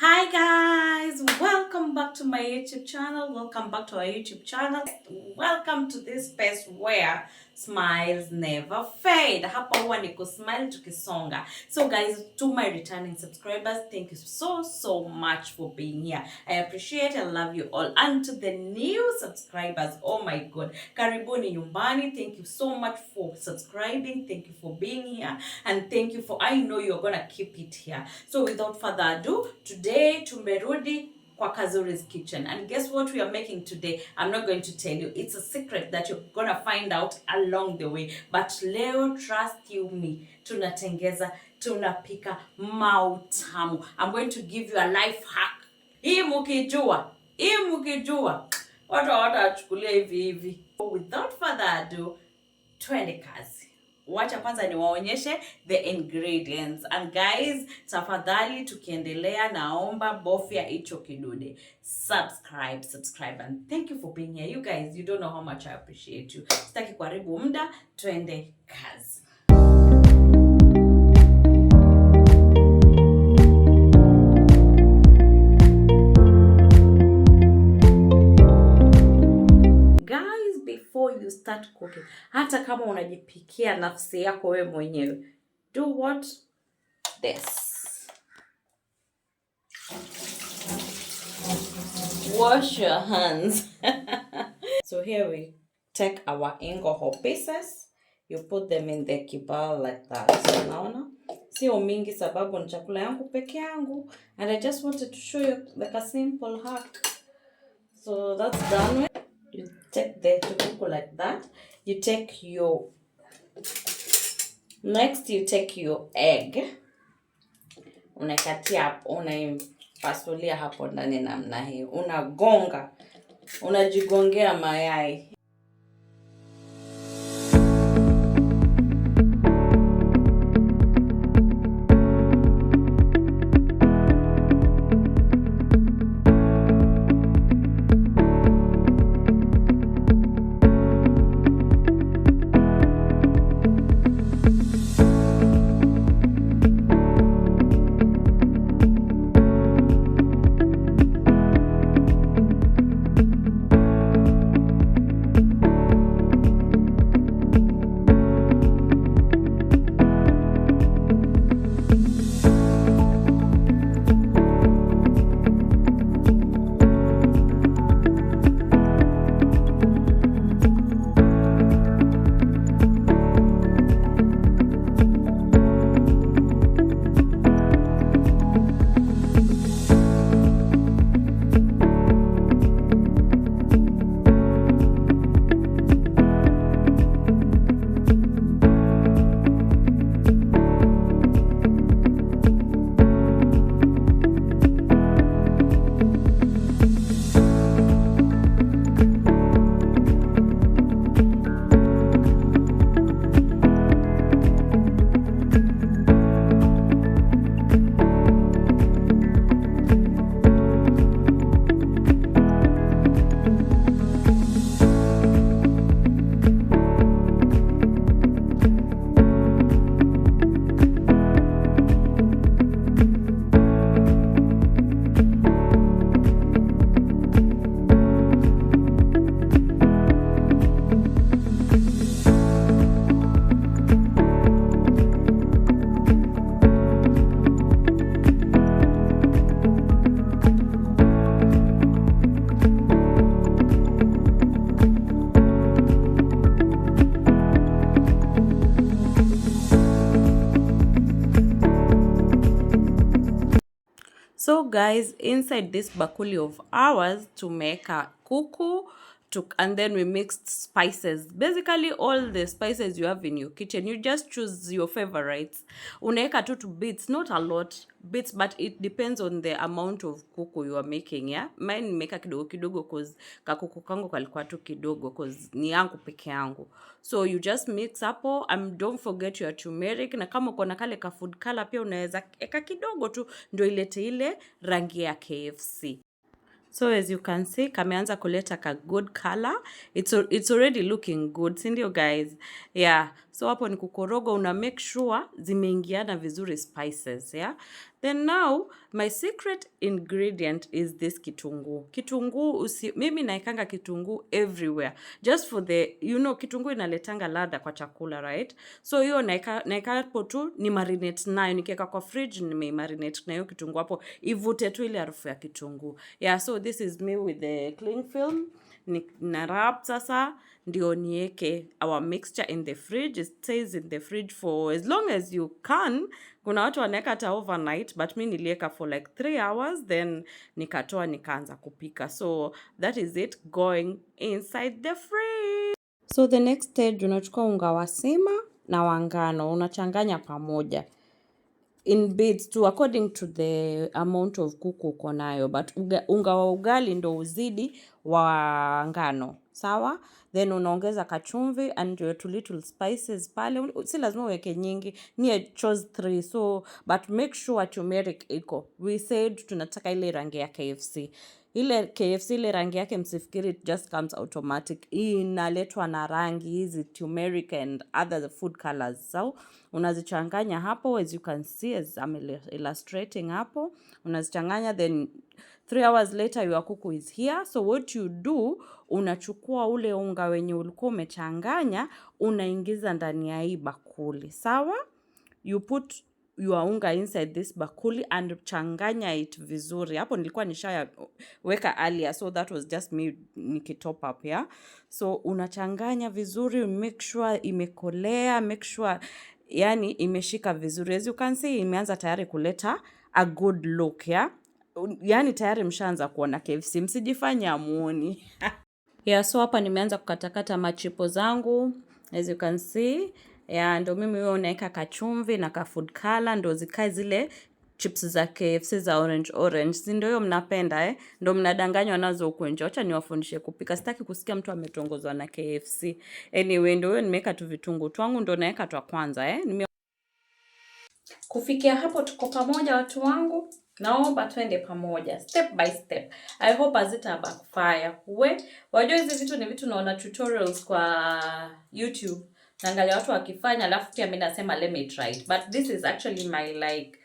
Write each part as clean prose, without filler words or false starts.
Hi guys, welcome back to my YouTube channel. Welcome back to our YouTube channel. Welcome to this space where smiles never fade. Hapa huwa niko smile tukisonga. So guys, to my returning subscribers, thank you so much for being here. I appreciate and love you all. And to the new subscribers, oh my god, karibuni nyumbani. Thank you so much for subscribing. Thank you for being here. And thank you for, I know you're gonna keep it here. So without further ado, today tumerudi kwa Kazuri's kitchen, and guess what we are making today? I'm not going to tell you, it's a secret that you're gonna find out along the way, but leo, trust you me, tunapika mautamu. I'm going to give you a life hack. Hii mukijua watu hawatachukulia hivi. Without further ado, twende kazi. Wacha kwanza niwaonyeshe the ingredients. And guys, tafadhali tukiendelea naomba bofya hicho kidude. Subscribe and thank you for being here. You guys, you don't know how much I appreciate you. Sitaki kuharibu muda, twende kazi. You start cooking, hata kama unajipikia nafsi yako wewe mwenyewe, do what this. Wash your hands. So here we take our ingoho pieces, you put them in the kibao like that. So naona sio mingi sababu ni chakula yangu peke yangu, and I just wanted to show you like a simple hack. So that's done with. You take the tukuku like that. You take your, next you take your egg. Unakatia hapo, unapasulia hapo ndani namna hii. Unagonga, unajigongea mayai. So guys, inside this bakuli of ours to make a kuku, and then we mixed spices. Basically all the spices you have in your kitchen, you just choose your favorites. Unaeka tu bits, not a lot bits, but it depends on the amount of kuku you are making, yeah. Mine nimeka kidogo cause kakuku kangu kalikuwa tu kidogo cause ni yangu peke yangu. So you just mix hapo, and don't forget your turmeric, na kama uko na kale ka food color pia unaweza eka kidogo tu ndio ilete ile rangi ya KFC. So as you can see, kameanza kuleta ka good color. It's already looking good, sindio guys? Yeah. So hapo ni kukoroga, una make sure zimeingiana vizuri spices, yeah? Then now my secret ingredient is this kitunguu. Kitunguu mimi naikanga kitunguu everywhere just for the kitunguu inaletanga ladha kwa chakula, right? So hiyo naika hapo tu ni marinate nayo, nikiweka kwa fridge marinate na hiyo kitunguu hapo ivute tu ile harufu ya kitunguu. Yeah, so this is me with the cling film. Na wrap sasa ndio nieke our mixture in the fridge. It stays in the fridge for as long as you can. Kuna watu wanaweka hata overnight, but mi nilieka for like 3 hours, then nikatoa nikaanza kupika. So that is it going inside the fridge. So the next stage, unachukua unga wa sima na wa ngano, unachanganya pamoja in bits too, according to the amount of kuku uko nayo, but unga wa ugali ndo uzidi wa ngano, sawa? Then unaongeza kachumvi and your 2 little spices pale. Si lazima uweke nyingi, I chose 3, so but make sure turmeric iko. We said tunataka ile rangi ya KFC. Ile KFC ile rangi yake msifikiri it just comes automatic. Inaletwa na rangi hizi turmeric and other food colors. So unazichanganya hapo, as you can see, as I'm illustrating hapo. Unazichanganya, then 3 hours later your kuku is here. So what you do, unachukua ule unga wenye ulikuwa umechanganya, unaingiza ndani ya hii bakuli, sawa? You put your unga inside this bakuli and changanya it vizuri. Hapo nilikuwa nishaweka earlier, so that was just me nikitop up, yeah? So unachanganya vizuri, make sure imekolea, make sure yani imeshika vizuri. As you can see, imeanza tayari kuleta a good look, yeah? Yani tayari mshaanza kuona KFC, msijifanye amuoni. Yeah, so hapa nimeanza kukatakata machipo zangu, as you can see. Yeah, ndo mimi wewe unaweka kachumvi na ka food color ndo zikae zile chips za KFC za orange. Si ndio hiyo mnapenda Ndo mnadanganywa nazo huko nje. Acha niwafundishe kupika. Sitaki kusikia mtu ametongozwa na KFC. Anyway, ndo hiyo nimeweka tu vitunguu twangu ndo naweka tu kwanza Kufikia hapo tuko pamoja watu wangu. Naomba twende pamoja step by step. I hope hazita backfire. Wajua hizi vitu ni vitu naona tutorials kwa YouTube. Naangalia watu wakifanya alafu pia mimi nasema let me try it. But this is actually my like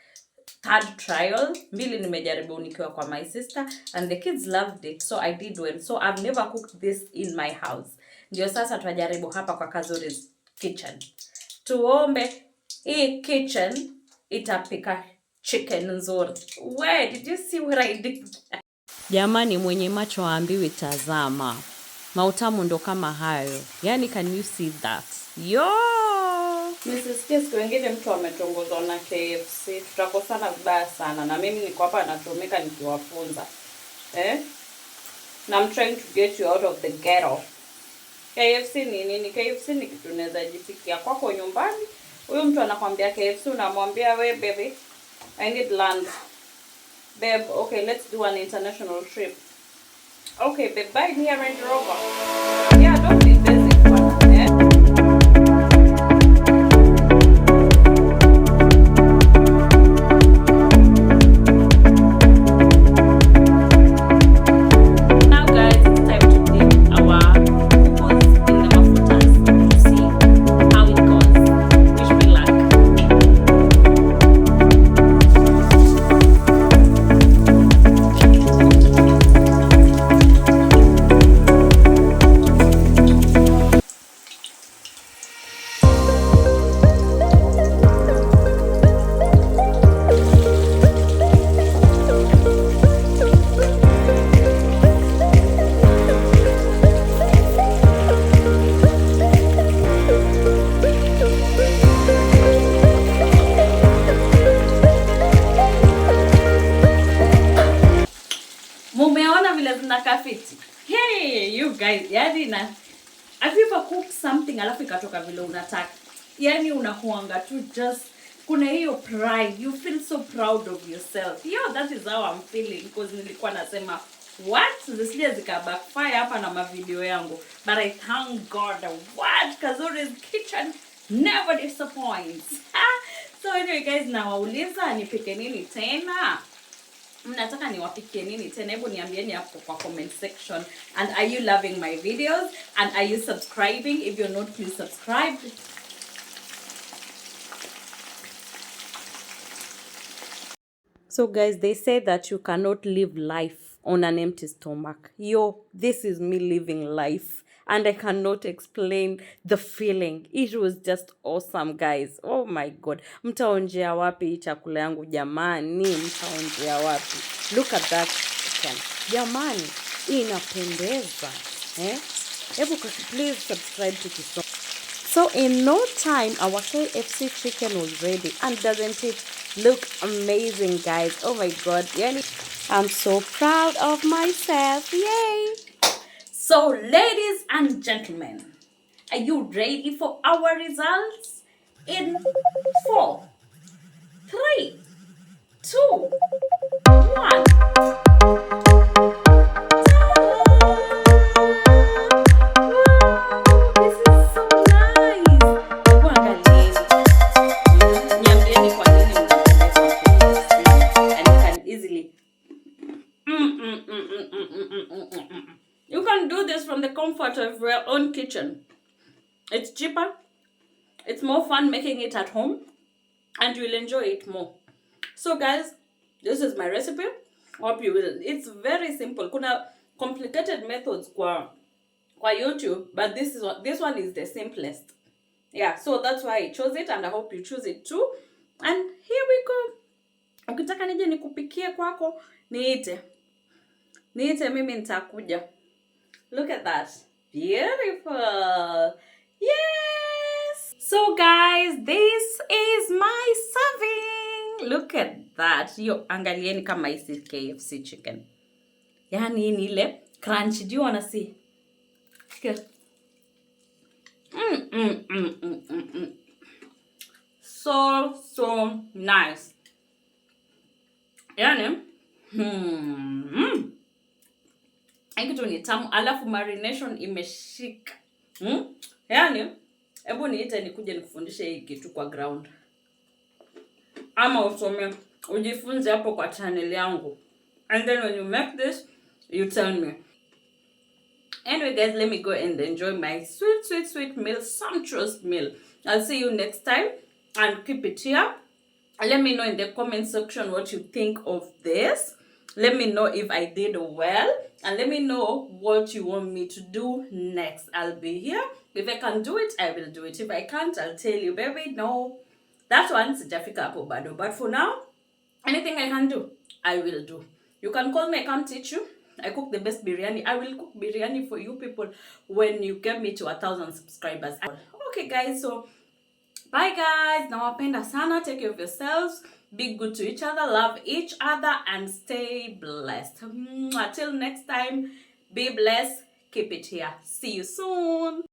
3rd trial. Mbili nimejaribu nikiwa kwa my sister and the kids loved it, so I did well. So I've never cooked this in my house. Ndio sasa tunajaribu hapa kwa Kazuri's kitchen. Tuombe hii kitchen itapika chicken nzuri. Did you see what I did? Jamani, mwenye macho haambiwi tazama. Mautamu ndo kama hayo. Yani, can you see that? Yo! Nisisikie siku wengine mtu ametongozwa na KFC. Tutakosana vibaya sana. Na mimi niko hapa natumika nikiwafunza. Na I'm trying to get you out of the ghetto. KFC ni nini? KFC ni kitu unaweza jipikia kwako nyumbani. Huyu mtu anakwambia KFC, unamwambia we baby, I need land. Babe, okay, let's do an international trip. Okay, babe, buy me a Range Rover. Yeah, don't be basic one, Now guys, it's time to dip our coupons in the mafutas to see how it goes. Wish me luck. Mumeona vile zinakafiti. Hey, you guys, yani have you ever cooked something alafu ikatoka vile unataka? Yani unakuanga tu just kuna hiyo pride. You feel so proud of yourself. That is how I'm feeling because nilikuwa nasema zisije zika backfire hapa na mavideo yangu. But I thank God Kazuri's kitchen never disappoints. So anyway guys, nawauliza nipike nini tena? Mnataka niwapikie nini tena? Hebu niambieni hapo kwa comment section. And are you loving my videos? And are you subscribing? If you're not, please subscribe. So guys, they say that you cannot live life on an empty stomach. Yo, this is me living life. And I cannot explain the feeling. It was just awesome, guys. Oh my God. Mtaonjea wapi hii chakula yangu jamani? Mtaonjea wapi? Look at that chicken. Jamani, inapendeza. Please subscribe to this. So in no time, our KFC chicken was ready. And doesn't it look amazing, guys? Oh my God. I'm so proud of myself. Yay! So ladies and gentlemen, are you ready for our results? In 4, 3, 2, 1. You can do this from the comfort of your own kitchen. It's cheaper, it's more fun making it at home, and you'll enjoy it more. So guys, this is my recipe. Hope you will. It's very simple. Kuna complicated methods kwa YouTube, but this one is the simplest. Yeah, so that's why I chose it, and I hope you choose it too. And here we go. Ukitaka nije nikupikie kwako, niite mimi nitakuja. Look at that. Beautiful. Yes. So guys, this is my serving. Look at that. Yo, angalieni kama isi KFC chicken. Yani ni ile crunchy. Do you want to see? Okay. So nice. Yani kitu ni tamu, alafu marination imeshika. Yani hebu niite nikuje nikufundishe hii kitu kwa ground, ama usome ujifunze hapo kwa channel yangu, and then when you make this you tell me. Anyway guys, let me go and enjoy my sweet meal, sumptuous meal. I'll see you next time, and keep it here. Let me know in the comment section what you think of this. Let me know if I did well, and let me know what you want me to do next. I'll be here. If I can do it, I will do it. If I can't, I'll tell you, baby, no, that one sijafika hapo bado. But for now, anything I can do, I will do. You can call me, I can't teach you. I cook the best biryani. I will cook biryani for you people when you get me to 1,000 subscribers. Okay guys, so bye guys. Nawapenda sana. Take care of yourselves. Be good to each other. Love each other. And stay blessed. Until next time, be blessed. Keep it here. See you soon.